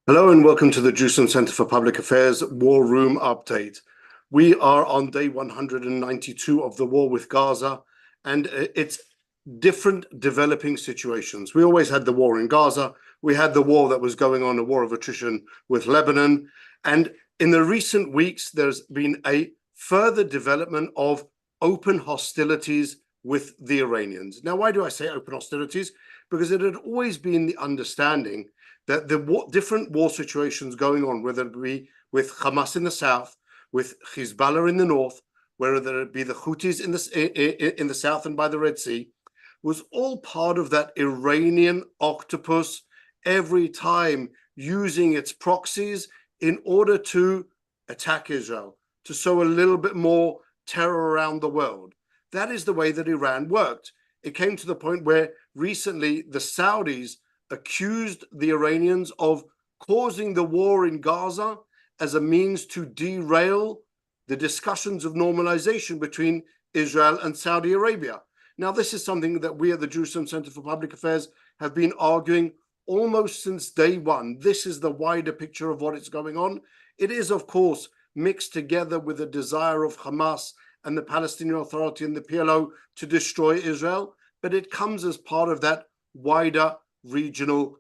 Hello and welcome to the Jerusalem Center for Public Affairs War Room Update. We are on day 192 of the war with Gaza, and it's different developing situations. We always had the war in Gaza. We had the war that was going on, a war of attrition with Lebanon. And in the recent weeks, there's been a further development of open hostilities with the Iranians. Now, why do I say open hostilities? Because it had always been the understanding that the different war situations going on, whether it be with Hamas in the south, with Hezbollah in the north, whether it be the Houthis in the south and by the Red Sea, was all part of that Iranian octopus, every time using its proxies in order to attack Israel, to sow a little bit more terror around the world. That is the way that Iran worked. It came to the point where recently the Saudis accused the Iranians of causing the war in Gaza as a means to derail the discussions of normalization between Israel and Saudi Arabia. Now, this is something that we at the Jerusalem Center for Public Affairs have been arguing almost since day one. This is the wider picture of what is going on. It is, of course, mixed together with the desire of Hamas and the Palestinian Authority and the PLO to destroy Israel, but it comes as part of that wider regional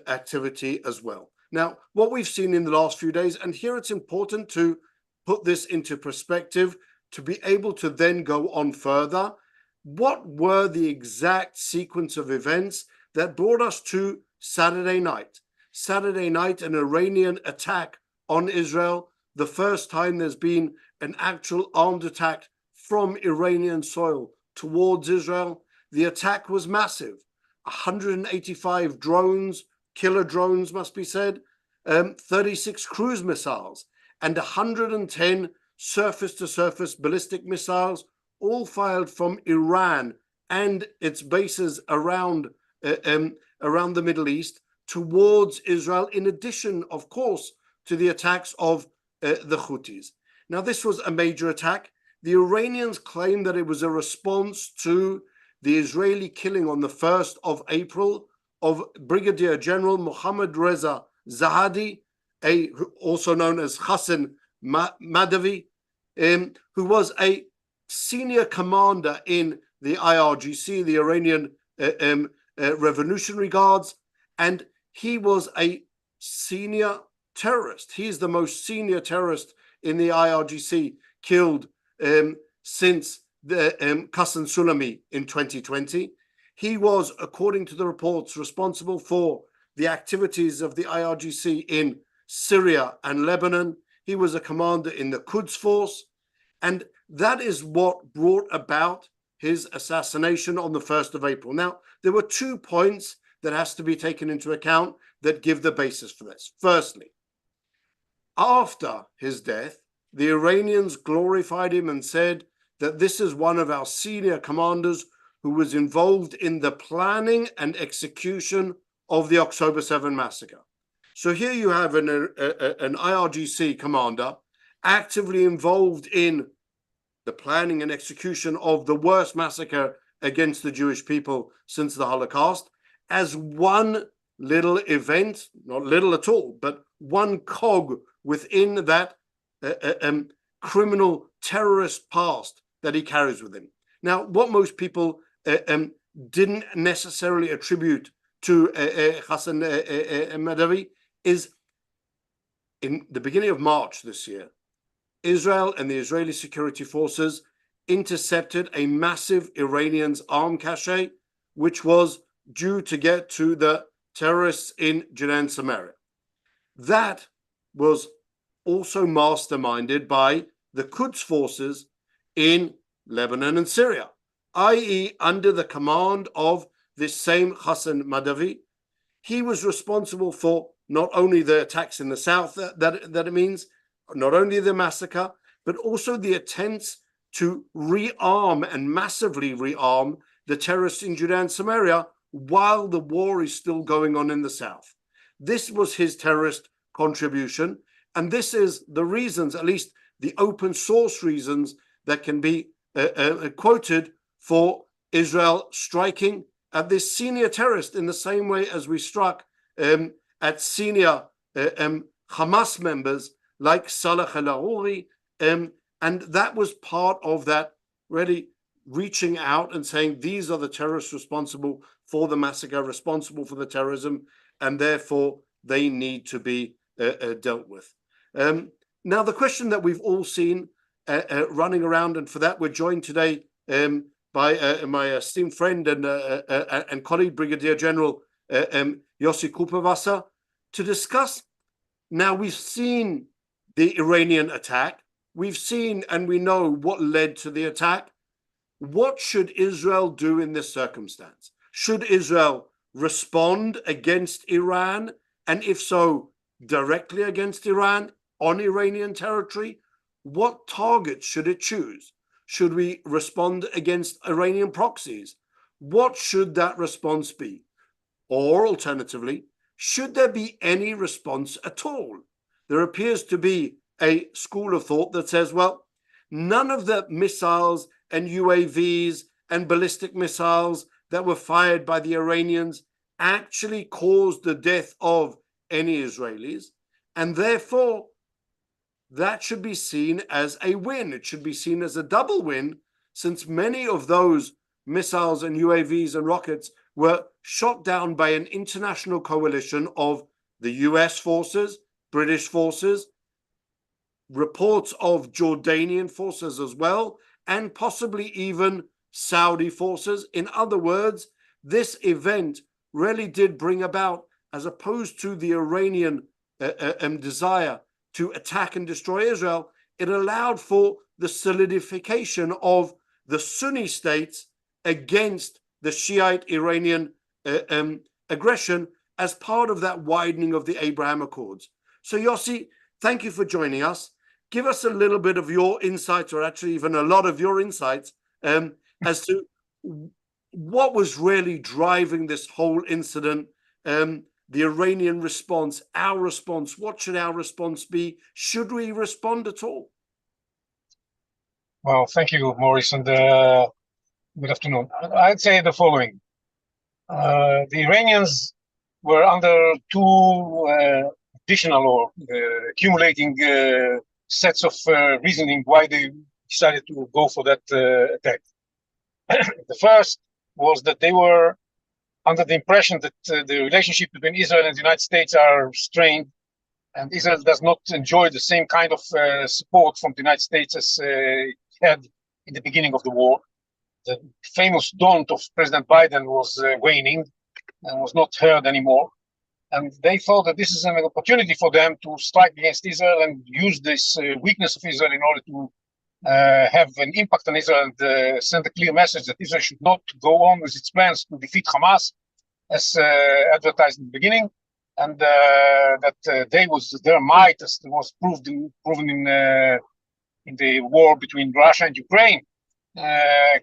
activity as well. Now, what we've seen in the last few days, and here it's important to put this into perspective to be able to then go on further. What were the exact sequence of events that brought us to Saturday night? Saturday night, an Iranian attack on Israel, the first time there's been an actual armed attack from Iranian soil towards Israel. The attack was massive. 185 drones, killer drones must be said, 36 cruise missiles, and 110 surface-to-surface ballistic missiles, all fired from Iran and its bases around the Middle East towards Israel, in addition, of course, to the attacks of the Houthis. Now, this was a major attack. The Iranians claim that it was a response to the Israeli killing on the 1st of April of Brigadier General Mohammad Reza Zahadi, also known as Hassan Madavi, who was a senior commander in the IRGC, the Iranian Revolutionary Guards, and he was a senior terrorist. He is the most senior terrorist in the IRGC killed since the Qasem Soleimani in 2020. He was, according to the reports, responsible for the activities of the IRGC in Syria and Lebanon. He was a commander in the Quds Force, and that is what brought about his assassination on the 1st of April. Now, there were 2 points that has to be taken into account that give the basis for this. Firstly, after his death, the Iranians glorified him and said that this is one of our senior commanders who was involved in the planning and execution of the October 7 massacre. So here you have an IRGC commander actively involved in the planning and execution of the worst massacre against the Jewish people since the Holocaust, as one little event, not little at all, but one cog within that criminal terrorist past that he carries with him. Now, what most people didn't necessarily attribute to Hassan Madavi is in the beginning of March this year, Israel and the Israeli security forces intercepted a massive Iranian arms cache, which was due to get to the terrorists in Judea and Samaria. That was also masterminded by the Quds forces in Lebanon and Syria, i.e., under the command of this same Hassan Madavi. He was responsible for not only the attacks in the south that it means, not only the massacre, but also the attempts to rearm and massively rearm the terrorists in Judea and Samaria while the war is still going on in the south. This was his terrorist contribution, and this is the reasons, at least the open source reasons, that can be quoted for Israel striking at this senior terrorist in the same way as we struck at senior Hamas members like Salah al-Arouri, and that was part of that really reaching out and saying these are the terrorists responsible for the massacre, responsible for the terrorism, and therefore they need to be dealt with. Now, the question that we've all seen running around, and for that we're joined today by my esteemed friend and colleague, Brigadier General Yossi Kuperwasser, to discuss. Now, we've seen the Iranian attack. We've seen and we know what led to the attack. What should Israel do in this circumstance? Should Israel respond against Iran? And if so, directly against Iran on Iranian territory? What targets should it choose? Should we respond against Iranian proxies? What should that response be? Or alternatively, should there be any response at all? There appears to be a school of thought that says, well, none of the missiles and UAVs and ballistic missiles that were fired by the Iranians actually caused the death of any Israelis, and therefore that should be seen as a win. It should be seen as a double win, since many of those missiles and UAVs and rockets were shot down by an international coalition of the US forces, British forces, reports of Jordanian forces as well, and possibly even Saudi forces. In other words, this event really did bring about, as opposed to the Iranian desire to attack and destroy Israel, it allowed for the solidification of the Sunni states against the Shiite Iranian aggression as part of that widening of the Abraham Accords. So Yossi, thank you for joining us. Give us a little bit of your insights, or actually even a lot of your insights, as to what was really driving this whole incident, the Iranian response, our response. What should our response be? Should we respond at all? Well, thank you, Maurice, and good afternoon. I'd say the following. The Iranians were under two additional or accumulating sets of reasoning why they decided to go for that attack. The first was that they were under the impression that the relationship between Israel and the United States are strained, and Israel does not enjoy the same kind of support from the United States as it had in the beginning of the war. The famous daunt of President Biden was waning and was not heard anymore. And they thought that this is an opportunity for them to strike against Israel and use this weakness of Israel in order to have an impact on Israel and send a clear message that Israel should not go on with its plans to defeat Hamas, as advertised in the beginning, and that their might, as was proven in the war between Russia and Ukraine,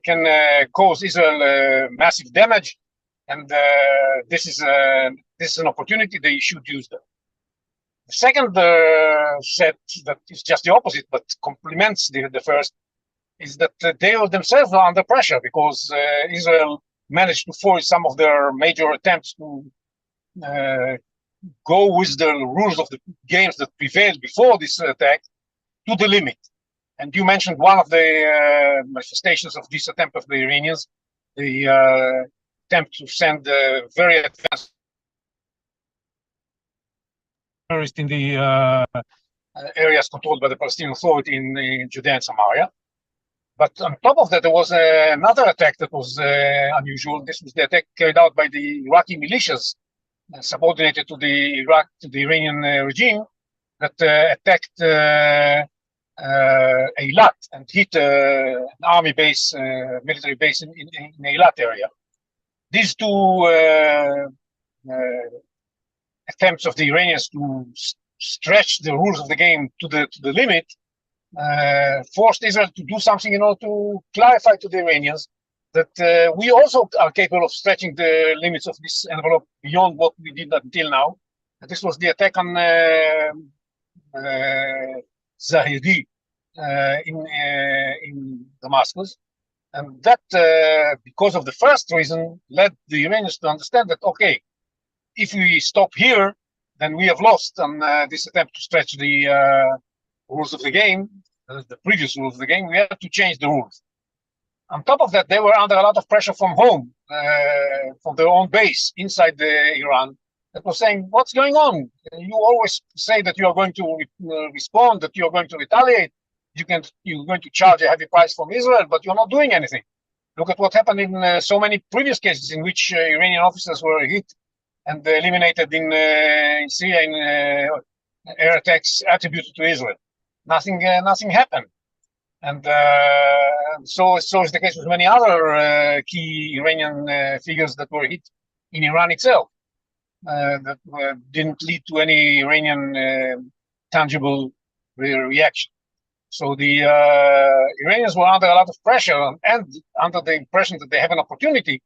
can cause Israel massive damage, and this is an opportunity they should use them. The second set that is just the opposite, but complements the first, is that they themselves are under pressure because Israel managed to foil some of their major attempts to go with the rules of the games that prevailed before this attack to the limit. And you mentioned one of the manifestations of this attempt of the Iranians, the attempt to send very advanced terrorists in the areas controlled by the Palestinian Authority in Judea and Samaria. But on top of that, there was another attack that was unusual. This was the attack carried out by the Iraqi militias, subordinated to the Iranian regime, that attacked Eilat and hit an army base, military base in Eilat area. These two attempts of the Iranians to stretch the rules of the game to the limit forced Israel to do something in order to clarify to the Iranians that we also are capable of stretching the limits of this envelope beyond what we did until now. And this was the attack on Zahedi in Damascus. And that, because of the first reason, led the Iranians to understand that, okay, if we stop here, then we have lost on this attempt to stretch the rules of the game, the previous rules of the game. We had to change the rules. On top of that, they were under a lot of pressure from home, from their own base inside Iran, that was saying, what's going on? You always say that you are going to respond, that you are going to retaliate. You're going to charge a heavy price from Israel, but you're not doing anything. Look at what happened in so many previous cases in which Iranian officers were hit and eliminated in Syria in air attacks attributed to Israel. Nothing happened. And so is the case with many other key Iranian figures that were hit in Iran itself, that didn't lead to any Iranian tangible reaction. So the Iranians were under a lot of pressure and under the impression that they have an opportunity.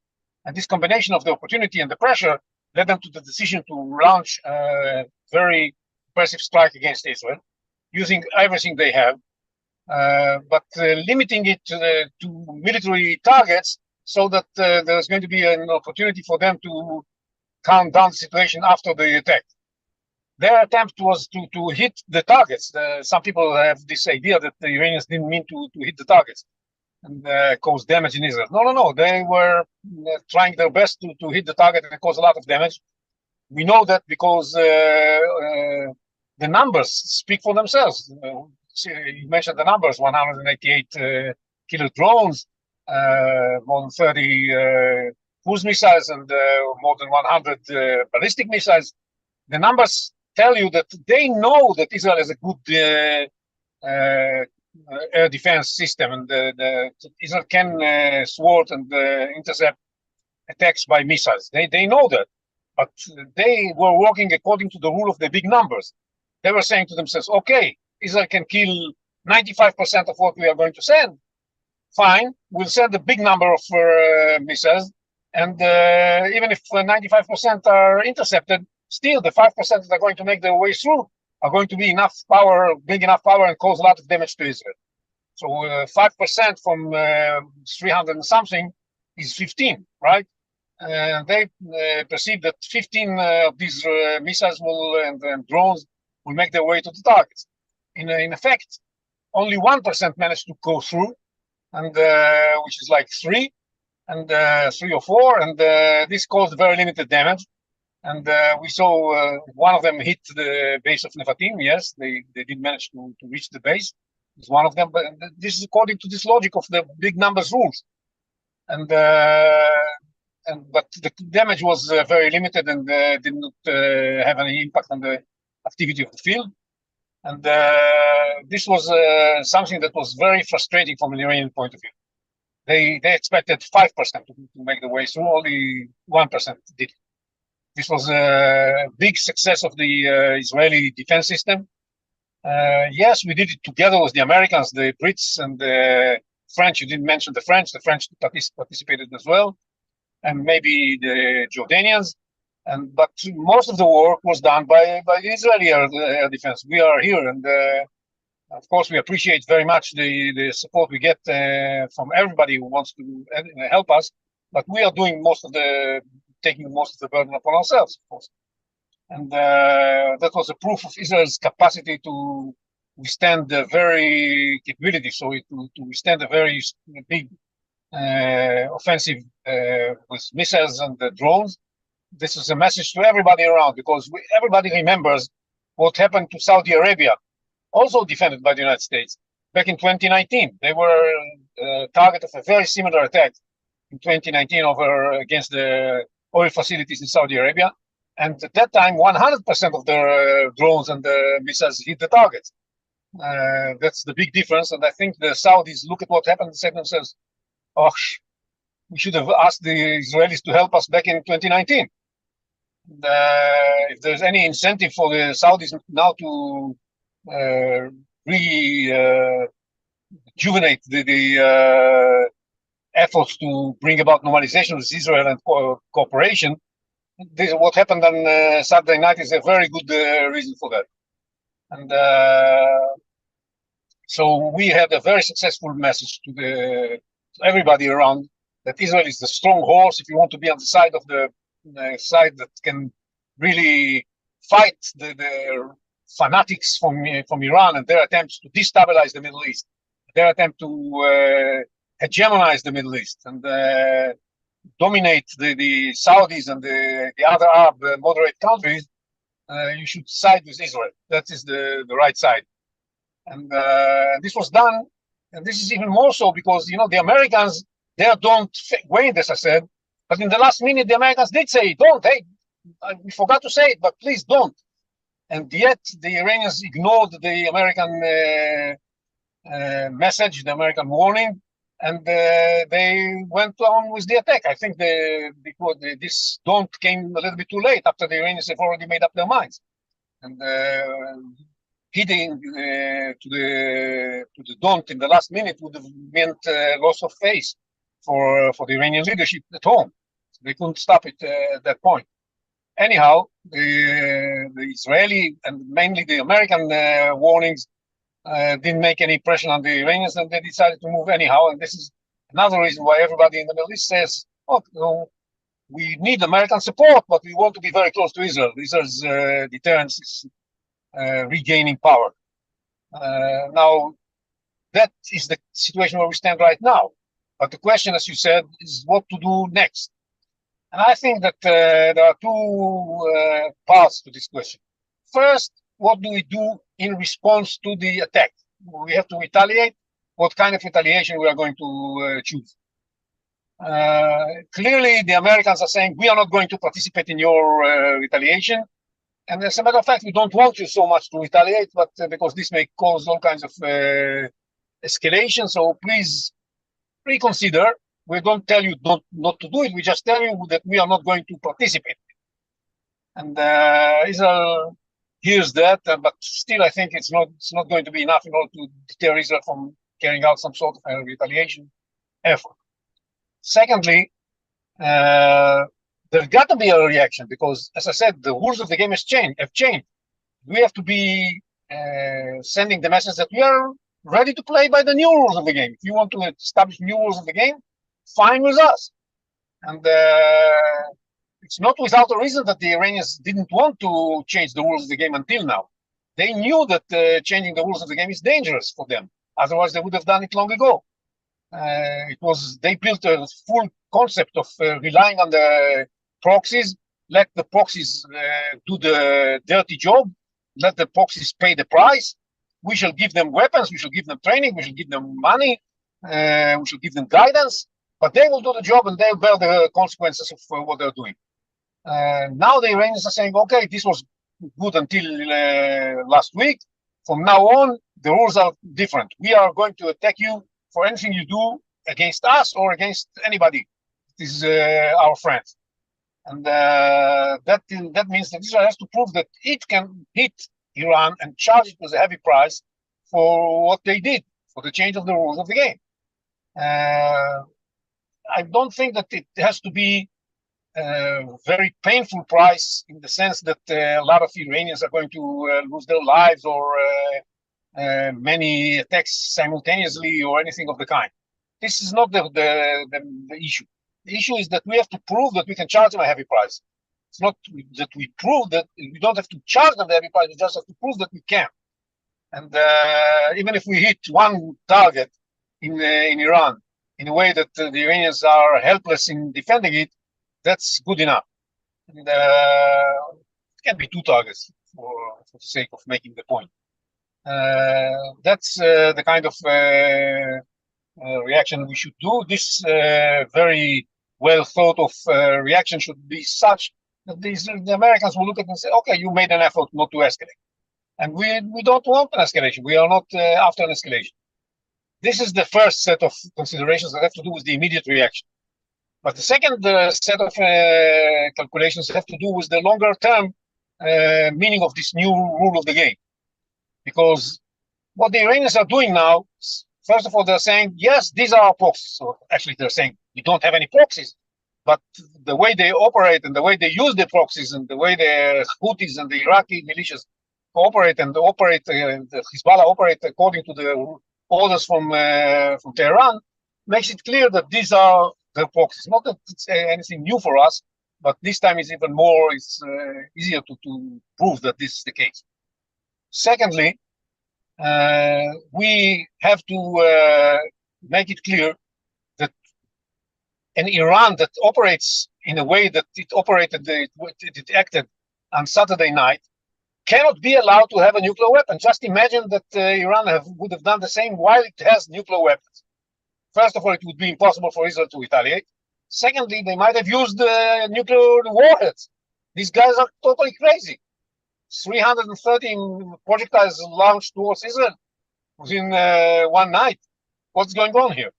And this combination of the opportunity and the pressure led them to the decision to launch a very impressive strike against Israel, using everything they have, but limiting it to military targets so that there's going to be an opportunity for them to calm down the situation after the attack. Their attempt was to hit the targets. Some people have this idea that the Iranians didn't mean to hit the targets and cause damage in Israel. No. They were trying their best to hit the target and cause a lot of damage. We know that because the numbers speak for themselves. You mentioned the numbers, 188 kilo drones, more than 30 cruise missiles, and more than 100 ballistic missiles. The numbers tell you that they know that Israel has a good air defense system, and Israel can thwart and intercept attacks by missiles. They know that, but they were working according to the rule of the big numbers. They were saying to themselves, okay, Israel can kill 95% of what we are going to send. Fine, we'll send a big number of missiles, and even if 95% are intercepted, still the 5% that are going to make their way through are going to be enough power, big enough power, and cause a lot of damage to Israel. So 5% from 300 and something is 15, right? They perceive that 15 of these missiles and drones will make their way to the targets. In effect, only 1% managed to go through, and which is like 3 or 4, and this caused very limited damage. And we saw one of them hit the base of Nevatim. Yes, they did manage to reach the base. It's one of them, but this is according to this logic of the big numbers rules. But the damage was very limited and did not have any impact on the activity of the field. And this was something that was very frustrating from an Iranian point of view. They expected 5% to make the way through, only 1% did. This was a big success of the Israeli defense system. Yes, we did it together with the Americans, the Brits, and the French. You didn't mention the French. The French participated as well, and maybe the Jordanians. But most of the work was done by the Israeli air defense. We are here, and of course, we appreciate very much the support we get from everybody who wants to help us. But we are doing taking most of the burden upon ourselves, of course. And that was a proof of Israel's capacity to withstand the very capability, to withstand a very big offensive with missiles and drones. This is a message to everybody around, because everybody remembers what happened to Saudi Arabia, also defended by the United States, back in 2019. They were target of a very similar attack in 2019 against the oil facilities in Saudi Arabia. And at that time, 100% of their drones and missiles hit the targets. That's the big difference. And I think the Saudis look at what happened and say to themselves, oh, we should have asked the Israelis to help us back in 2019. If there's any incentive for the Saudis now to rejuvenate the efforts to bring about normalization with Israel and cooperation, what happened on Saturday night is a very good reason for that. And so we had a very successful message to everybody around that Israel is the strong horse if you want to be on the side of the side that can really fight the fanatics from Iran and their attempts to destabilize the Middle East, their attempt to hegemonize the Middle East and dominate the Saudis and the other Arab moderate countries, you should side with Israel. That is the right side. And this was done, and this is even more so because, you know, the Americans, they don't wait, as I said, but in the last minute, the Americans did say, don't, hey, we forgot to say it, but please don't. And yet the Iranians ignored the American message, the American warning, and they went on with the attack. I think because this don't came a little bit too late after the Iranians have already made up their minds. And hitting to the don't in the last minute would have meant loss of face for the Iranian leadership at home. So they couldn't stop it at that point. Anyhow, the Israeli and mainly the American warnings didn't make any impression on the Iranians, and they decided to move anyhow. And this is another reason why everybody in the Middle East says, "Oh, you know, we need American support, but we want to be very close to Israel. Israel's deterrence is regaining power." Now, that is the situation where we stand right now. But the question, as you said, is what to do next. And I think that there are two parts to this question. First, what do we do in response to the attack? We have to retaliate. What kind of retaliation we are going to choose? Clearly, the Americans are saying, we are not going to participate in your retaliation. And as a matter of fact, we don't want you so much to retaliate, but because this may cause all kinds of escalation. So please reconsider. We don't tell you not to do it. We just tell you that we are not going to participate. And Israel hears that, but still, I think it's not going to be enough in order to deter Israel from carrying out some sort of a retaliation effort. Secondly, there's got to be a reaction because, as I said, the rules of the game have changed. We have to be sending the message that we are ready to play by the new rules of the game. If you want to establish new rules of the game, fine with us. And it's not without a reason that the Iranians didn't want to change the rules of the game until now. They knew that changing the rules of the game is dangerous for them. Otherwise, they would have done it long ago. They built a full concept of relying on the proxies, let the proxies do the dirty job, let the proxies pay the price. We shall give them weapons, we shall give them training, we shall give them money, we shall give them guidance, but they will do the job and they will bear the consequences of what they're doing. Now the Iranians are saying, okay, this was good until last week. From now on, the rules are different. We are going to attack you for anything you do against us or against anybody. This is our friends. And that means that Israel has to prove that it can hit Iran and charge it with a heavy price for what they did, for the change of the rules of the game. I don't think that it has to be a very painful price in the sense that a lot of Iranians are going to lose their lives or many attacks simultaneously or anything of the kind. This is not the issue. The issue is that we have to prove that we can charge them a heavy price. It's not that we prove that we don't have to charge them the heavy price, we just have to prove that we can. And even if we hit one target in Iran in a way that the Iranians are helpless in defending it, that's good enough. And it can be two targets for the sake of making the point. That's the kind of reaction we should do. This very well thought of reaction should be such that the Americans will look at it and say, okay, you made an effort not to escalate. And we don't want an escalation. We are not after an escalation. This is the first set of considerations that have to do with the immediate reaction. But the second set of calculations have to do with the longer term meaning of this new rule of the game. Because what the Iranians are doing now, first of all, they're saying, yes, these are our proxies. So actually, they're saying we don't have any proxies. But the way they operate and the way they use the proxies and the way the Houthis and the Iraqi militias cooperate and operate, the Hezbollah operate according to the orders from Tehran, makes it clear that these are the proxies. Not that it's anything new for us. but this time it's even more, it's easier to prove that this is the case. Secondly, we have to make it clear that an Iran that operates in a way that it acted on Saturday night cannot be allowed to have a nuclear weapon. Just imagine that Iran would have done the same while it has nuclear weapons. First of all, it would be impossible for Israel to retaliate. Secondly, they might have used nuclear warheads. These guys are totally crazy. 313 projectiles launched towards Israel within one night. What's going on here?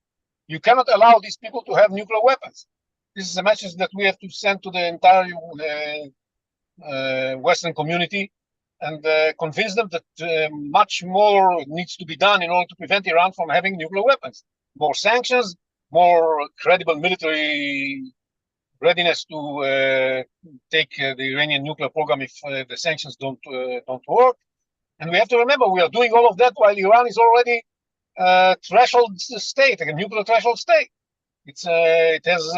You cannot allow these people to have nuclear weapons. This is a message that we have to send to the entire Western community and convince them that much more needs to be done in order to prevent Iran from having nuclear weapons. More sanctions, more credible military readiness to take the Iranian nuclear program if the sanctions don't work. And we have to remember, we are doing all of that while Iran is already a threshold state, like a nuclear threshold state. It has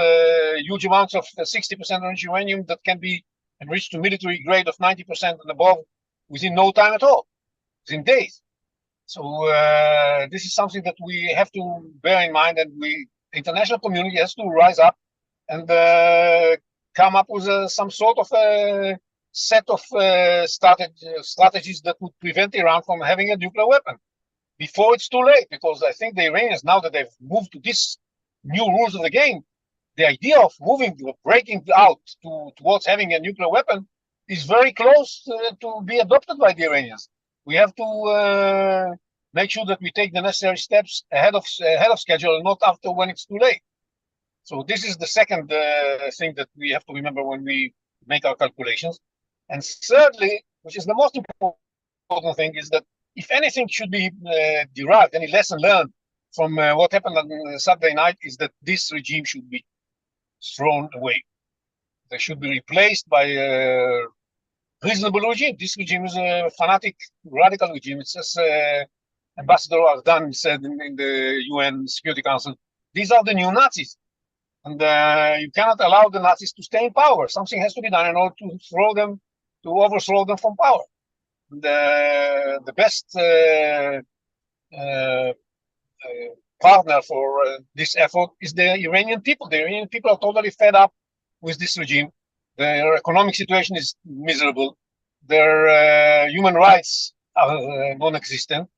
huge amounts of 60% enriched uranium that can be enriched to military grade of 90% and above within no time at all, within days. So this is something that we have to bear in mind, and the international community has to rise up and come up with some sort of a set of strategies that would prevent Iran from having a nuclear weapon before it's too late. Because I think the Iranians, now that they've moved to this new rules of the game, the idea of breaking out towards having a nuclear weapon is very close to be adopted by the Iranians. We have to make sure that we take the necessary steps ahead of schedule and not after when it's too late. So this is the second thing that we have to remember when we make our calculations. And thirdly, which is the most important thing, is that if anything should be derived, any lesson learned from what happened on Saturday night, is that this regime should be thrown away. They should be replaced by a reasonable regime. This regime is a fanatic, radical regime. It's as Ambassador Ardan said in the UN Security Council, these are the new Nazis. And you cannot allow the Nazis to stay in power. Something has to be done in order to overthrow them from power. The best partner for this effort is the Iranian people. The Iranian people are totally fed up with this regime. Their economic situation is miserable. Their human rights are non-existent.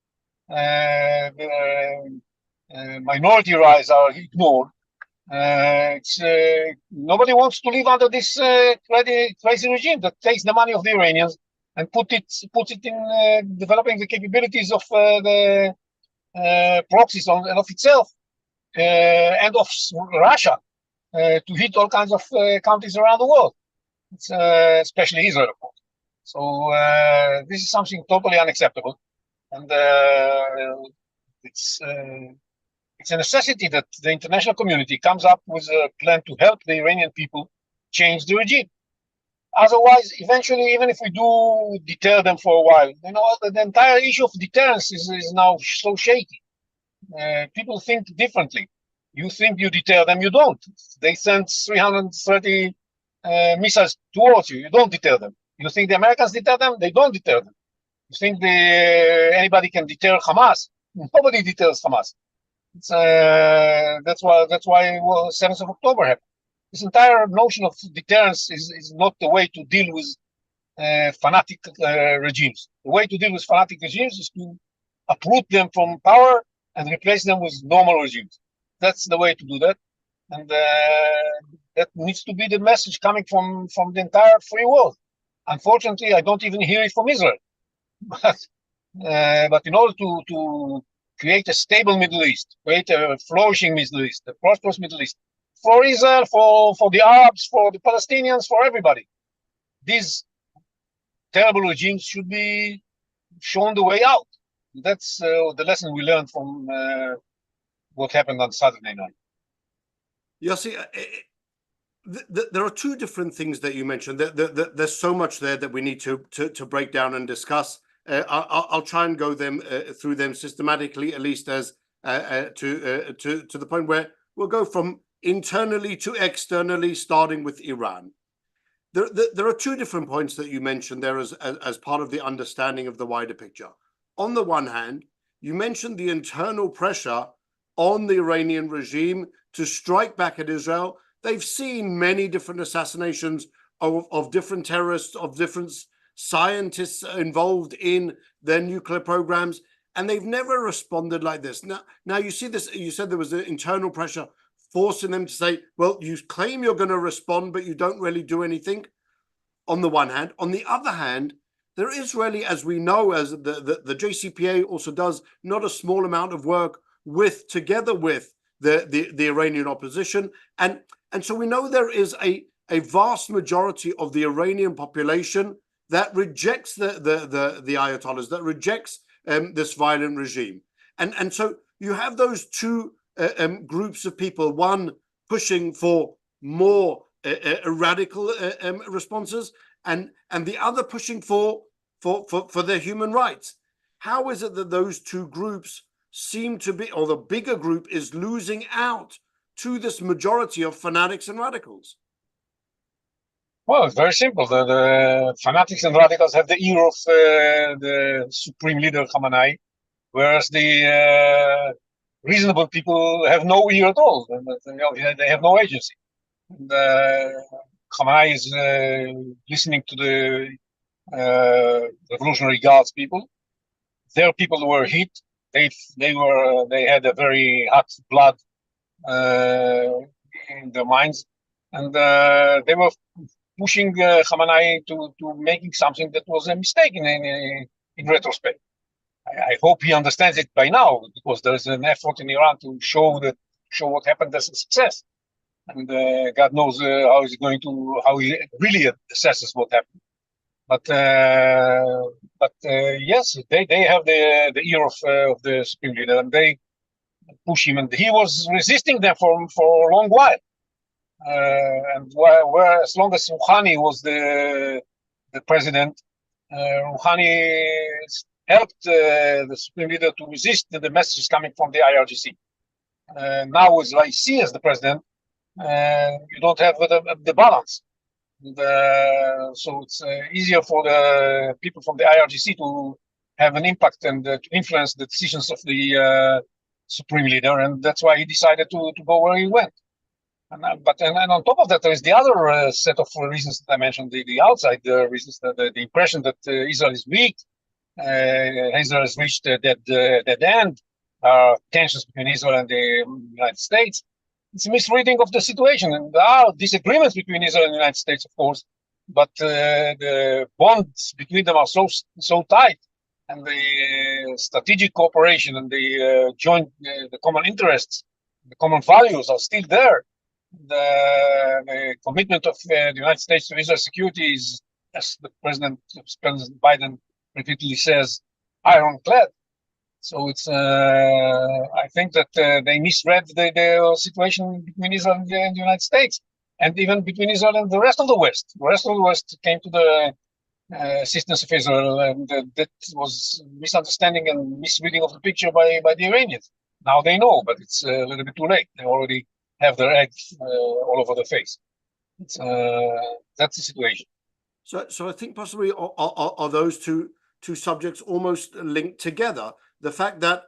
Minority rights are ignored. Nobody wants to live under this crazy regime that takes the money of the Iranians and puts it in developing the capabilities of the proxies and of itself and of Russia to hit all kinds of countries around the world, especially Israel, of course. So this is something totally unacceptable, and it's a necessity that the international community comes up with a plan to help the Iranian people change the regime. Otherwise, eventually, even if we do deter them for a while, the entire issue of deterrence is now so shaky. People think differently. You think you deter them, you don't. They send 330 missiles towards you. You don't deter them. You think the Americans deter them? They don't deter them. You think anybody can deter Hamas? Nobody deters Hamas. That's why 7th of October happened. This entire notion of deterrence is not the way to deal with fanatic regimes. The way to deal with fanatic regimes is to uproot them from power and replace them with normal regimes. That's the way to do that. And that needs to be the message coming from the entire free world. Unfortunately, I don't even hear it from Israel. But in order to create a stable Middle East, create a flourishing Middle East, a prosperous Middle East, for Israel, for the Arabs, for the Palestinians, for everybody, these terrible regimes should be shown the way out. That's the lesson we learned from what happened on Saturday night. Yossi, there are two different things that you mentioned. There's so much there that we need to break down and discuss. I'll try and go through them systematically, at least as to the point where we'll go from internally to externally, starting with Iran. there are two different points that you mentioned there as part of the understanding of the wider picture. On the one hand, you mentioned the internal pressure on the Iranian regime to strike back at Israel. They've seen many different assassinations of different terrorists, of different scientists involved in their nuclear programs, and they've never responded like this. Now you see this, you said there was an internal pressure forcing them to say, well, you claim you're going to respond, but you don't really do anything, on the one hand. On the other hand, there is really, as we know, as the JCPA also does not a small amount of work together with the Iranian opposition. And so we know there is a vast majority of the Iranian population that rejects the Ayatollahs, that rejects this violent regime. And so you have those two groups of people, one pushing for more radical responses, and the other pushing for their human rights. How is it that those two groups seem to be, or the bigger group is losing out to this majority of fanatics and radicals? Well, it's very simple. The fanatics and radicals have the ear of the supreme leader Khamenei, whereas the reasonable people have no ear at all. They have no agency. And, Khamenei is listening to the Revolutionary Guards people. Their people were hit. They had a very hot blood in their minds, and they were pushing Khamenei to making something that was a mistake in retrospect. I hope he understands it by now, because there is an effort in Iran to show what happened as a success, and God knows how he really assesses what happened. But yes, they have the ear of the supreme leader, and they push him, and he was resisting them for a long while. And where as long as Rouhani was the president, Rouhani helped the supreme leader to resist the messages coming from the IRGC. Now, as Raisi as the president, you don't have the balance. And, so it's easier for the people from the IRGC to have an impact and to influence the decisions of the supreme leader, and that's why he decided to go where he went. And on top of that, there is the other set of reasons that I mentioned, the outside reasons, the impression that Israel is weak, Israel has reached a dead end, tensions between Israel and the United States. It's a misreading of the situation, and there are disagreements between Israel and the United States, of course, but the bonds between them are so tight, and the strategic cooperation and the joint, the common interests, the common values are still there. The commitment of the United States to Israel's security is, as the President Biden repeatedly says, ironclad. So it's, I think that they misread the situation between Israel and the United States, and even between Israel and the rest of the West. The rest of the West came to the assistance of Israel, and that was misunderstanding and misreading of the picture by the Iranians. Now they know, but it's a little bit too late. They already have their eggs all over the face. It's, that's the situation. So I think possibly are those two subjects almost linked together. The fact that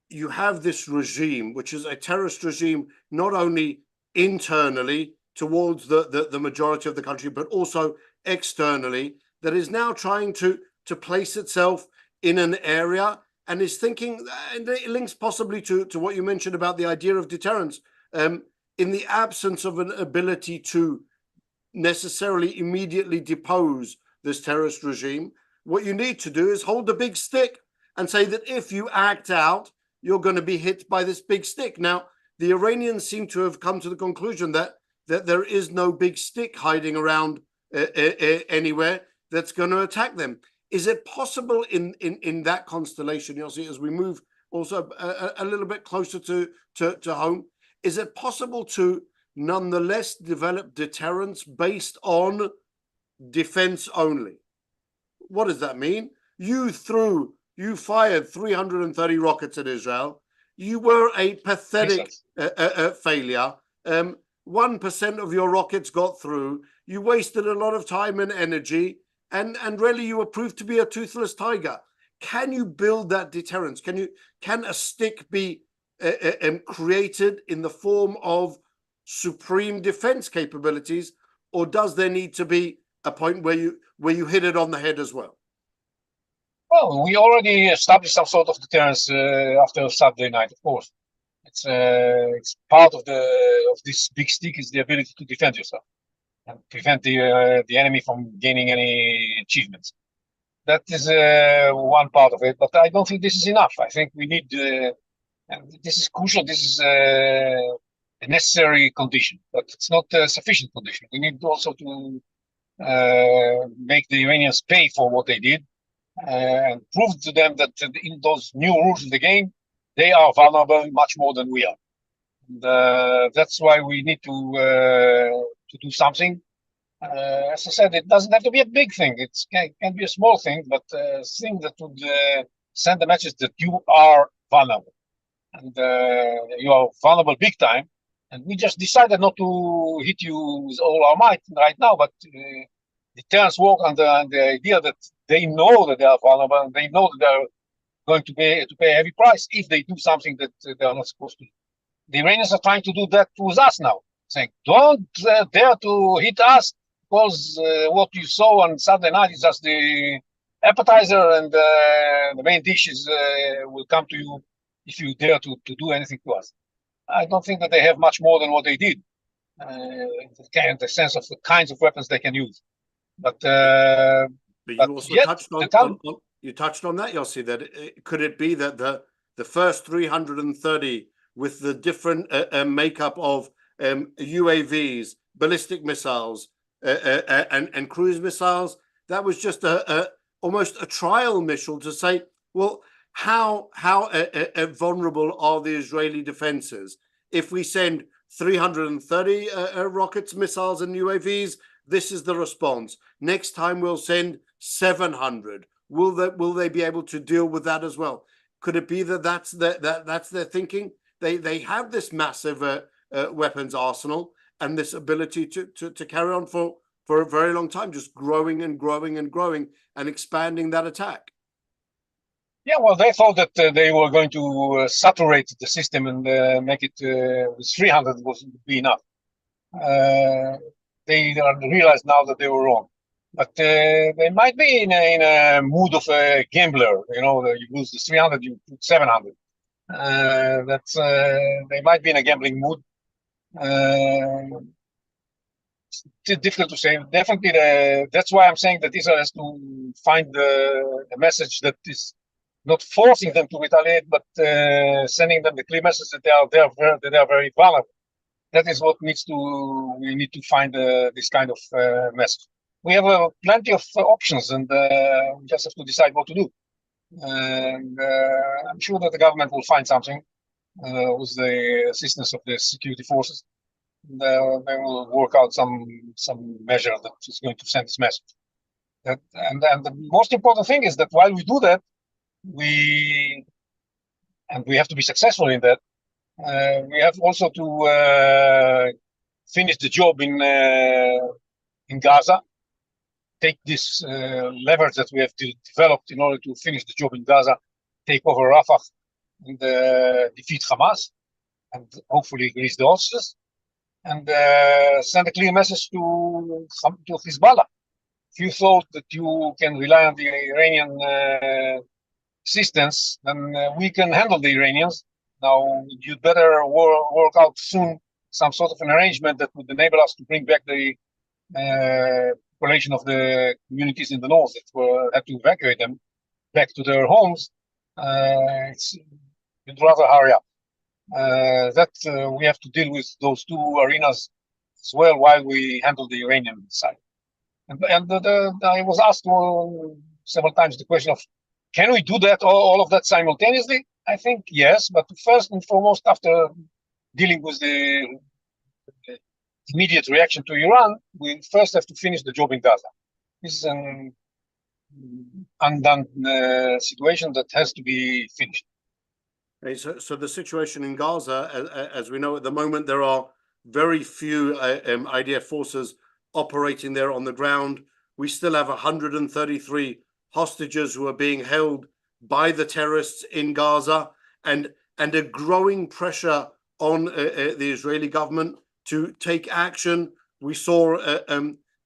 you have this regime, which is a terrorist regime, not only internally towards the majority of the country, but also externally, that is now trying to place itself in an area and is thinking, and it links possibly to what you mentioned about the idea of deterrence, in the absence of an ability to necessarily immediately depose this terrorist regime. What you need to do is hold the big stick and say that if you act out, you're going to be hit by this big stick. Now, the Iranians seem to have come to the conclusion that there is no big stick hiding around anywhere that's going to attack them. Is it possible in that constellation, Yossi, as we move also a little bit closer to home, is it possible to nonetheless develop deterrence based on defense only? What does that mean? You fired 330 rockets at Israel. You were a pathetic failure. 1% of your rockets got through. You wasted a lot of time and energy, and really you were proved to be a toothless tiger. Can you build that deterrence? Can a stick be created in the form of supreme defense capabilities, or does there need to be a point where you hit it on the head as well? Well, we already established some sort of deterrence after Saturday night, of course. It's part of this big stick is the ability to defend yourself and prevent the enemy from gaining any achievements. That is one part of it, but I don't think this is enough. I think we need, and this is crucial. This is a necessary condition, but it's not a sufficient condition. We need also to make the Iranians pay for what they did and prove to them that in those new rules of the game, they are vulnerable much more than we are. And that's why we need to do something. As I said, it doesn't have to be a big thing. It can be a small thing, but a thing that would send the message that you are vulnerable. And you are vulnerable big time. And we just decided not to hit you with all our might right now, but deterrence work on the idea that they know that they are vulnerable and they know that they are going to pay a heavy price if they do something that they are not supposed to. The Iranians are trying to do that with us now, saying, don't dare to hit us because what you saw on Saturday night is just the appetizer and the main dishes will come to you if you dare to do anything to us. I don't think that they have much more than what they did, in the sense of the kinds of weapons they can use. But you also touched on you touched on that, Yossi, that could it be that the first 330 with the different makeup of UAVs, ballistic missiles, and cruise missiles, that was just almost a trial mission to say, well, how vulnerable are the Israeli defenses? If we send 330 rockets, missiles, and UAVs, this is the response. Next time we'll send 700. Will they be able to deal with that as well? Could it be that that's their thinking? They have this massive weapons arsenal and this ability to carry on for a very long time, just growing and growing and growing and expanding that attack. Yeah, well, they thought that they were going to saturate the system and make it with 300 would be enough. They realized now that they were wrong. But they might be in a mood of a gambler. You know, you lose the 300, you put 700. They might be in a gambling mood. It's difficult to say. Definitely, that's why I'm saying that Israel has to find a message that is not forcing them to retaliate, but sending them the clear message that they are very vulnerable. That is what we need to find this kind of message. We have plenty of options, and we just have to decide what to do. And I'm sure that the government will find something with the assistance of the security forces. They will work out some measure that is going to send this message. And the most important thing is that while we do that, we have to be successful in that. We have also to finish the job in Gaza. Take this leverage that we have developed in order to finish the job in Gaza, take over Rafah, and defeat Hamas, and hopefully release the hostages, and send a clear message to Hezbollah. If you thought that you can rely on the Iranian assistance, then we can handle the Iranians. Now, you'd better work out soon some sort of an arrangement that would enable us to bring back the population of the communities in the north that had to evacuate them back to their homes. You'd rather hurry up. We have to deal with those two arenas as well while we handle the Iranian side. And I was asked several times the question of, can we do that, all of that simultaneously? I think yes, but first and foremost, after dealing with the immediate reaction to Iran, we first have to finish the job in Gaza. This is an undone situation that has to be finished. Okay, so the situation in Gaza, as we know at the moment, there are very few IDF forces operating there on the ground. We still have 133 hostages who are being held by the terrorists in Gaza, and a growing pressure on the Israeli government to take action. We saw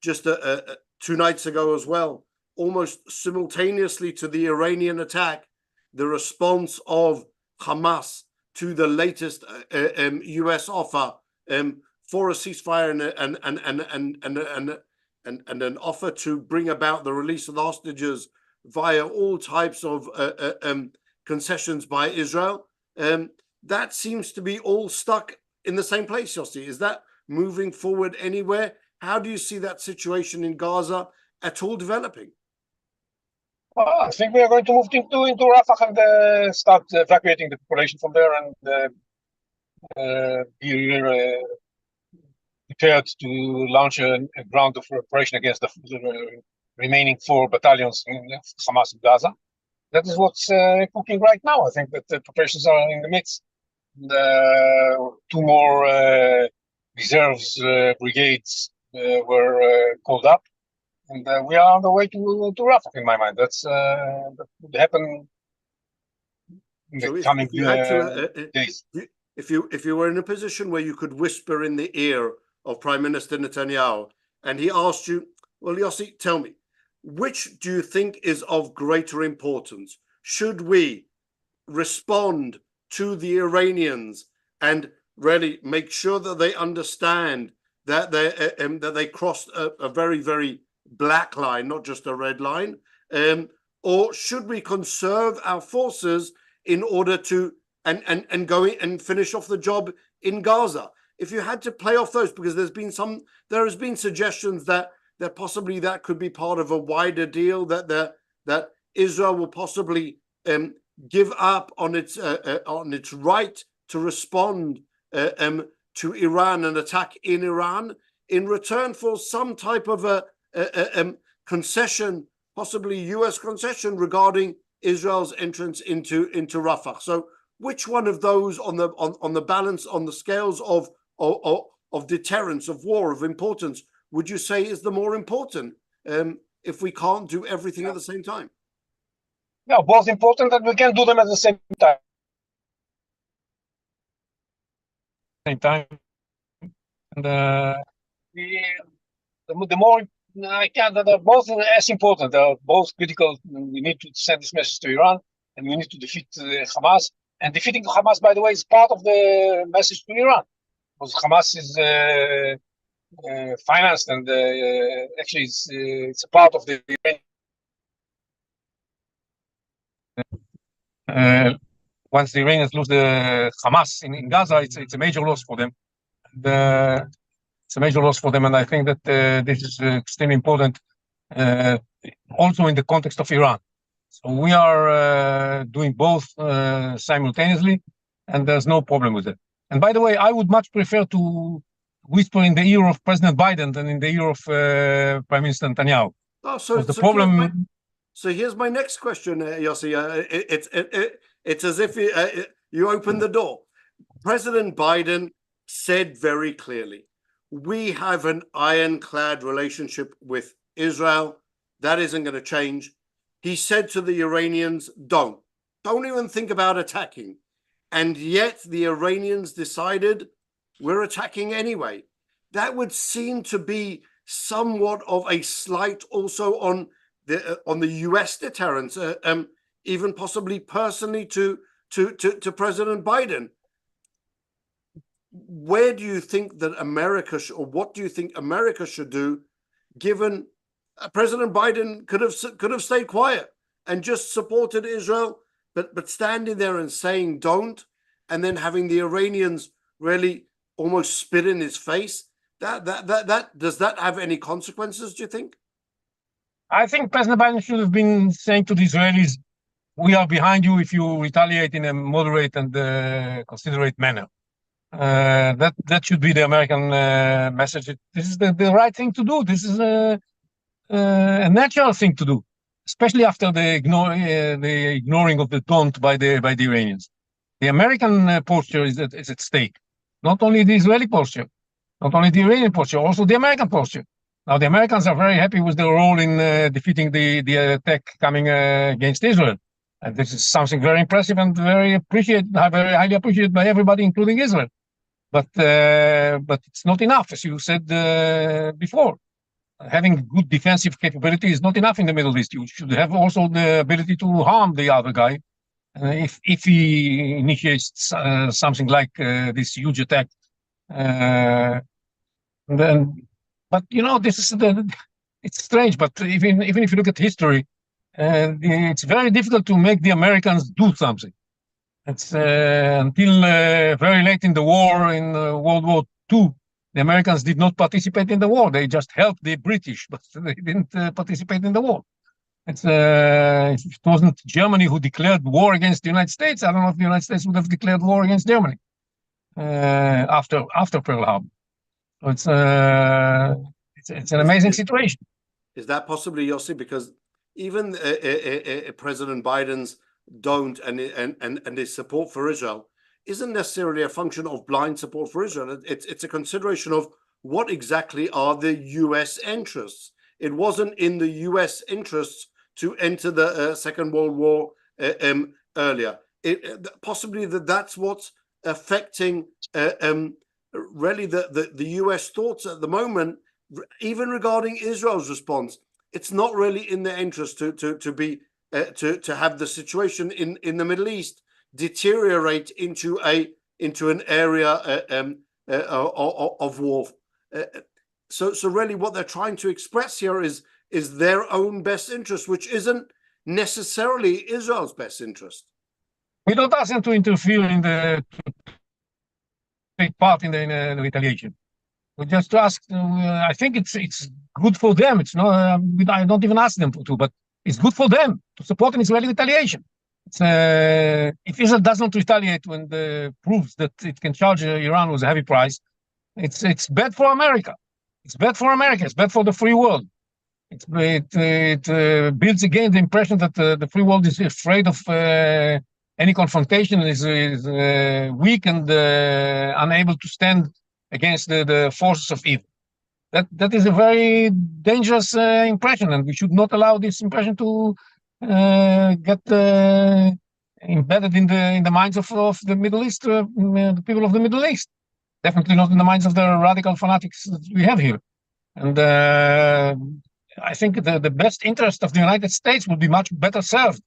just 2 nights ago as well, almost simultaneously to the Iranian attack, the response of Hamas to the latest US offer for a ceasefire and an offer to bring about the release of the hostages via all types of concessions by Israel. That seems to be all stuck in the same place, Yossi. Is that moving forward anywhere? How do you see that situation in Gaza at all developing? Well, I think we are going to move into Rafah and start evacuating the population from there and be prepared to launch a ground of operation against the remaining 4 battalions in Hamas in Gaza. That is what's cooking right now. I think that the preparations are in the midst. 2 more reserves brigades were called up, and we are on the way to Rafah. In my mind, that would happen in the coming days. If you were in a position where you could whisper in the ear of Prime Minister Netanyahu, and he asked you, well, Yossi, tell me, which do you think is of greater importance? Should we respond to the Iranians and really make sure that they understand that they crossed a very, very black line, not just a red line? Or should we conserve our forces in order to and go in and finish off the job in Gaza? If you had to play off those, because there has been suggestions that possibly that could be part of a wider deal, that Israel will possibly give up on its right to respond to Iran and attack in Iran in return for some type of a concession, possibly US concession regarding Israel's entrance into Rafah. So which one of those on the balance, on the scales of deterrence, of war, of importance, would you say is the more important if we can't do everything at the same time? Yeah, both important, and we can do them at the same time. And the more I can, they're both as important. They're both critical. We need to send this message to Iran, and we need to defeat Hamas. And defeating Hamas, by the way, is part of the message to Iran, because Hamas is financed and actually it's a part of the once the Iranians lose the Hamas in Gaza, it's a major loss for them. It's a major loss for them, and I think that this is extremely important, also in the context of Iran. So we are doing both simultaneously, and there's no problem with it. And by the way, I would much prefer to whisper in the ear of President Biden than in the ear of Prime Minister Netanyahu. Oh, so here's my next question, Yossi. It's as if you opened the door. President Biden said very clearly, we have an ironclad relationship with Israel. That isn't going to change. He said to the Iranians, don't even think about attacking. And yet the Iranians decided we're attacking anyway. That would seem to be somewhat of a slight also on the US deterrence, even possibly personally to President Biden. Where do you think that America or what do you think America should do, given President Biden could have stayed quiet and just supported Israel, but standing there and saying don't, and then having the Iranians really almost spit in his face? That does that have any consequences, do you think? I think President Biden should have been saying to the Israelis, we are behind you if you retaliate in a moderate and considerate manner. That should be the American message. This is the right thing to do. This is a natural thing to do, especially after the ignoring of the don't by the Iranians. The American posture is at stake, not only the Israeli posture. Not only the Iranian posture, also the American posture. Now, the Americans are very happy with their role in defeating the attack coming against Israel. And this is something very impressive and very highly appreciated by everybody, including Israel. But it's not enough, as you said before. Having good defensive capability is not enough in the Middle East. You should have also the ability to harm the other guy. If he initiates something like this huge attack, but this is it's strange. But even if you look at history, it's very difficult to make the Americans do something. It's until very late in the war, in World War II, the Americans did not participate in the war. They just helped the British, but they didn't participate in the war. If it wasn't Germany who declared war against the United States, I don't know if the United States would have declared war against Germany after Pearl Harbor. So it's an amazing situation. Is that possibly, Yossi? Because even President Biden's don't and his support for Israel isn't necessarily a function of blind support for Israel. It's a consideration of what exactly are the U.S. interests. It wasn't in the U.S. interests to enter the Second World War earlier. Possibly that's what's affecting really the U.S. thoughts at the moment, even regarding Israel's response. It's not really in their interest to have the situation in the Middle East deteriorate into an area of war. So really, what they're trying to express here is their own best interest, which isn't necessarily Israel's best interest. We don't ask them to interfere to take part in the retaliation. We just ask. I think it's good for them. It's not. I don't even ask them to, but it's good for them to support an Israeli retaliation. If Israel does not retaliate when proves that it can charge Iran with a heavy price, it's bad for America. It's bad for America. It's bad for the free world. It builds again the impression that the free world is afraid of any confrontation, is weak and unable to stand against the forces of evil. That is a very dangerous impression, and we should not allow this impression to get embedded in the minds of the Middle East, the people of the Middle East. Definitely not in the minds of the radical fanatics that we have here. And I think the best interest of the United States would be much better served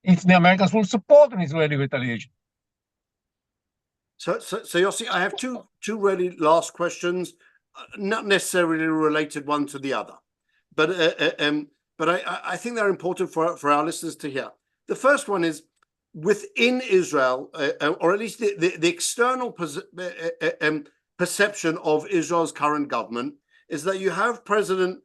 if the Americans will support an Israeli retaliation. So Yossi, I have two really last questions, not necessarily related one to the other, but I think they're important for our listeners to hear. The first one is, within Israel, or at least the external perception of Israel's current government, is that you have Prime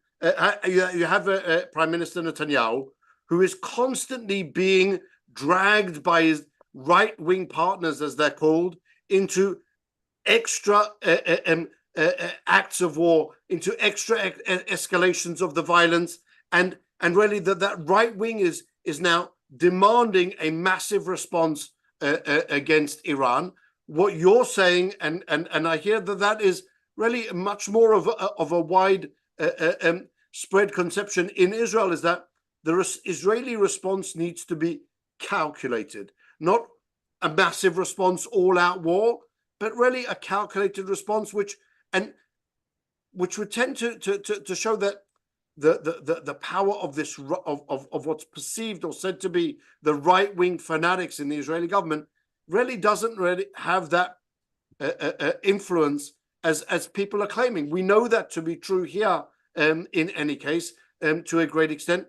Minister Netanyahu, who is constantly being dragged by his right-wing partners, as they're called, into extra acts of war, into extra escalations of the violence, and really that right wing is now demanding a massive response against Iran. What you're saying, and I hear that is really much more of a wide spread conception in Israel, is that the Israeli response needs to be calculated, not a massive response, all-out war, but really a calculated response, which would tend to show that the power of this of what's perceived or said to be the right-wing fanatics in the Israeli government really doesn't really have that influence as people are claiming. We know that to be true here, in any case, to a great extent.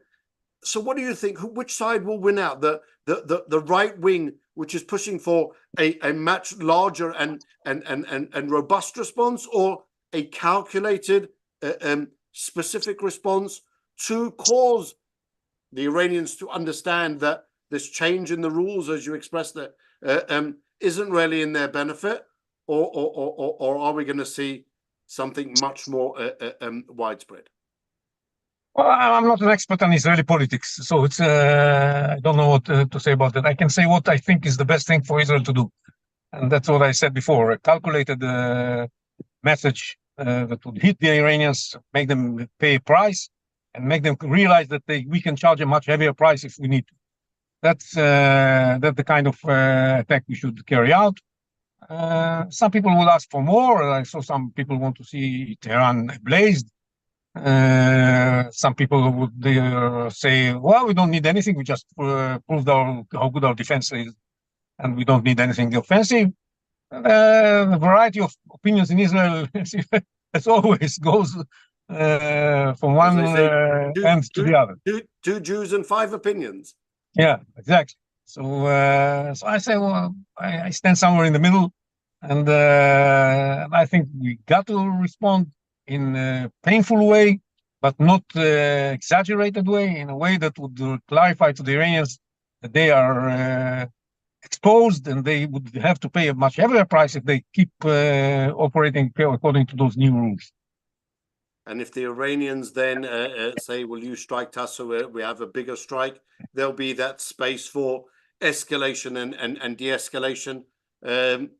So what do you think? Which side will win out? The right wing, which is pushing for a much larger and robust response, or a calculated specific response to cause the Iranians to understand that this change in the rules, as you expressed it, isn't really in their benefit, or are we going to see something much more widespread? Well, I'm not an expert on Israeli politics, so it's I don't know what to say about that. I can say what I think is the best thing for Israel to do, and that's what I said before: a calculated message that would hit the Iranians, make them pay a price, and make them realize that we can charge a much heavier price if we need to. That's the kind of attack we should carry out. Some people will ask for more. I saw some people want to see Tehran ablaze. Some people would say, well, we don't need anything. We just proved how good our defense is, and we don't need anything offensive. The variety of opinions in Israel, as always, goes from one end to the other. Two Jews and five opinions. Yeah, exactly. So I say, well, I stand somewhere in the middle, and I think we got to respond in a painful way, but not exaggerated way, in a way that would clarify to the Iranians that they are exposed and they would have to pay a much heavier price if they keep operating according to those new rules. And if the Iranians then say, will you strike us so we have a bigger strike, there'll be that space for escalation and de-escalation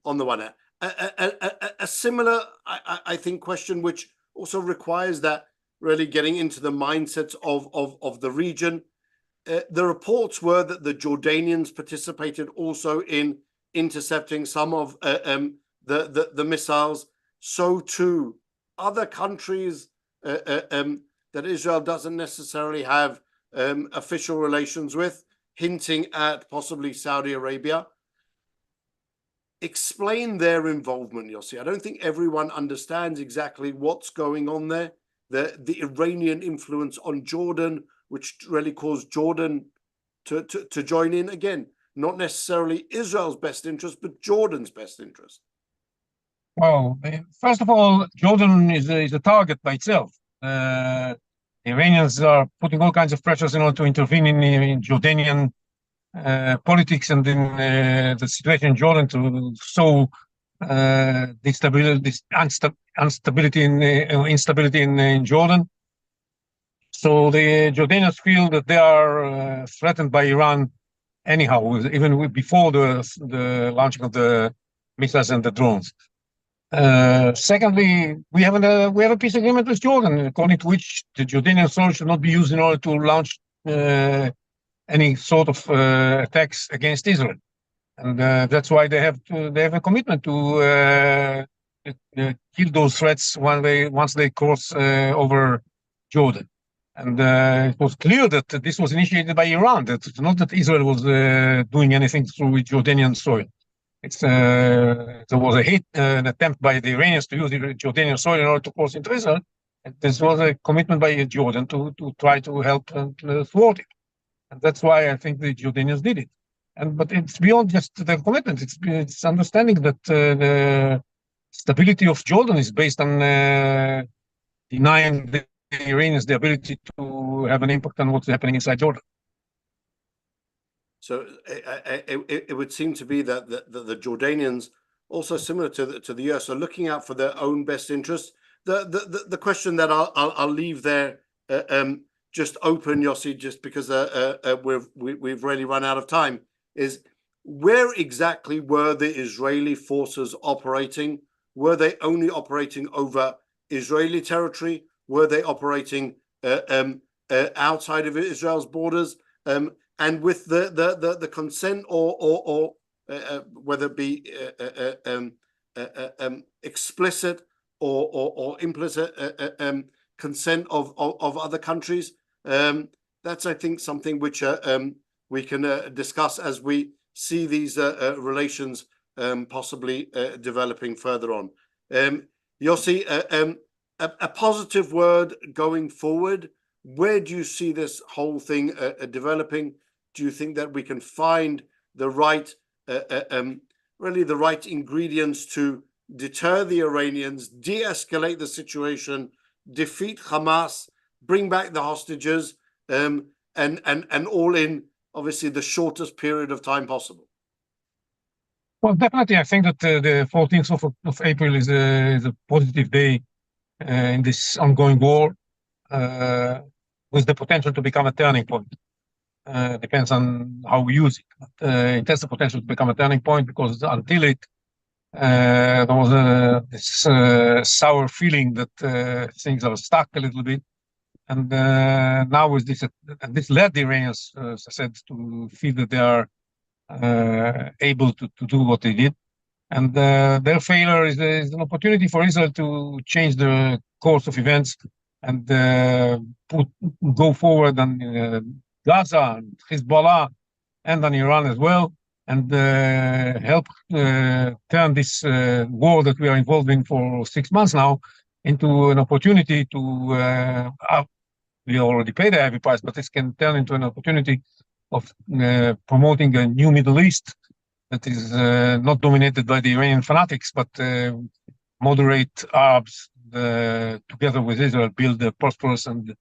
on the one hand. A similar, I think, question which also requires that really getting into the mindsets of the region. The reports were that the Jordanians participated also in intercepting some of the missiles. So too, other countries that Israel doesn't necessarily have official relations with, hinting at possibly Saudi Arabia. Explain their involvement, Yossi. I don't think everyone understands exactly what's going on there. The Iranian influence on Jordan, which really caused Jordan to join in. Again, not necessarily Israel's best interest, but Jordan's best interest. Well, first of all, Jordan is a target by itself. The Iranians are putting all kinds of pressures in order to intervene in Jordanian politics and in the situation in Jordan to sow instability in Jordan. So the Jordanians feel that they are threatened by Iran anyhow, even before the launching of the missiles and the drones. Secondly, we have a peace agreement with Jordan, according to which the Jordanian soil should not be used in order to launch any sort of attacks against Israel, and that's why they have a commitment to kill those threats once they cross over Jordan. And it was clear that this was initiated by Iran. That it's not that Israel was doing anything through Jordanian soil. There was an attempt by the Iranians to use the Jordanian soil in order to cross into Israel. And this was a commitment by Jordan to try to help and thwart it. And that's why I think the Jordanians did it. But it's beyond just the commitment. It's understanding that the stability of Jordan is based on denying the Iranians the ability to have an impact on what's happening inside Jordan. So it would seem to be that the Jordanians, also similar to the US, are looking out for their own best interests. The question that I'll leave there just open, Yossi, just because we've really run out of time, is where exactly were the Israeli forces operating? Were they only operating over Israeli territory? Were they operating outside of Israel's borders? And with the consent or whether it be explicit or implicit consent of other countries, that's, I think, something which we can discuss as we see these relations possibly developing further on. Yossi, a positive word going forward. Where do you see this whole thing developing? Do you think that we can find the right, really the right ingredients to deter the Iranians, de-escalate the situation, defeat Hamas, bring back the hostages, and all in obviously the shortest period of time possible? Well, definitely, I think that the 14th of April is a positive day in this ongoing war, with the potential to become a turning point. Depends on how we use it. It has the potential to become a turning point because until it there was this sour feeling that things are stuck a little bit. And now with this, this led the Iranians, as I said, to feel that they are able to do what they did. And their failure is an opportunity for Israel to change the course of events and go forward on Gaza and Hezbollah and on Iran as well, and help turn this war that we are involved in for 6 months now into an opportunity to, we already paid a heavy price, but this can turn into an opportunity of promoting a new Middle East that is not dominated by the Iranian fanatics, but moderate Arabs together with Israel build a prosperous and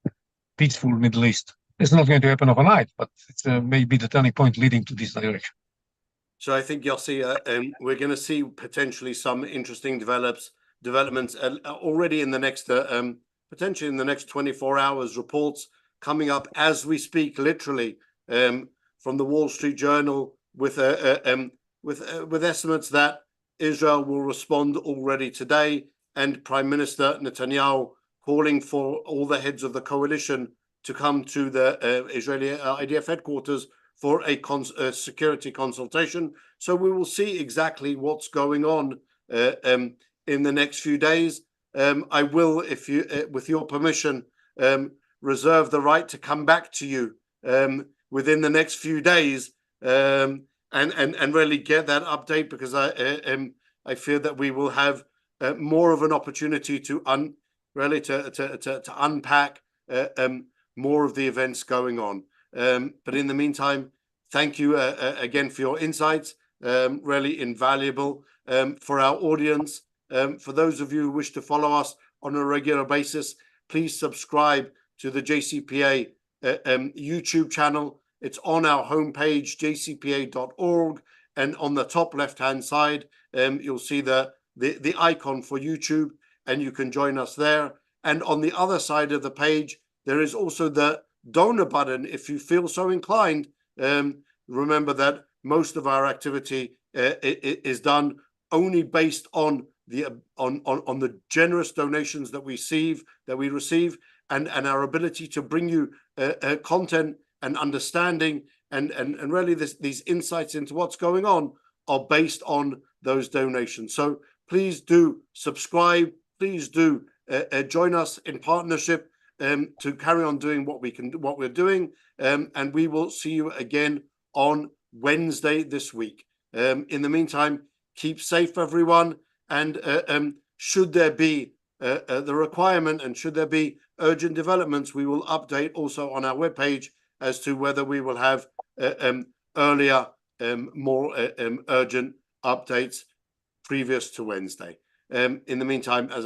peaceful Middle East. It's not going to happen overnight, but it may be the turning point leading to this direction. So I think, Yossi, we're going to see potentially some interesting developments already in the next, potentially in the next 24 hours, reports coming up as we speak, literally, from the Wall Street Journal with estimates that Israel will respond already today, and Prime Minister Netanyahu calling for all the heads of the coalition to come to the Israeli IDF headquarters for a security consultation. So we will see exactly what's going on in the next few days. I will, if you, with your permission, reserve the right to come back to you within the next few days and really get that update, because I fear that we will have more of an opportunity to unpack more of the events going on. But in the meantime, thank you again for your insights, really invaluable for our audience. For those of you who wish to follow us on a regular basis, please subscribe to the JCPA YouTube channel. It's on our homepage, jcpa.org, and on the top left-hand side, you'll see the icon for YouTube, and you can join us there. And on the other side of the page, there is also the donor button if you feel so inclined. Remember that most of our activity is done only based on the generous donations that we receive, and our ability to bring you content and understanding and really these insights into what's going on are based on those donations. So please do subscribe. Please do join us in partnership to carry on doing what we're doing, and we will see you again on Wednesday this week. In the meantime, keep safe, everyone, and should there be the requirement and should there be urgent developments, we will update also on our webpage as to whether we will have earlier, more urgent updates previous to Wednesday. In the meantime, as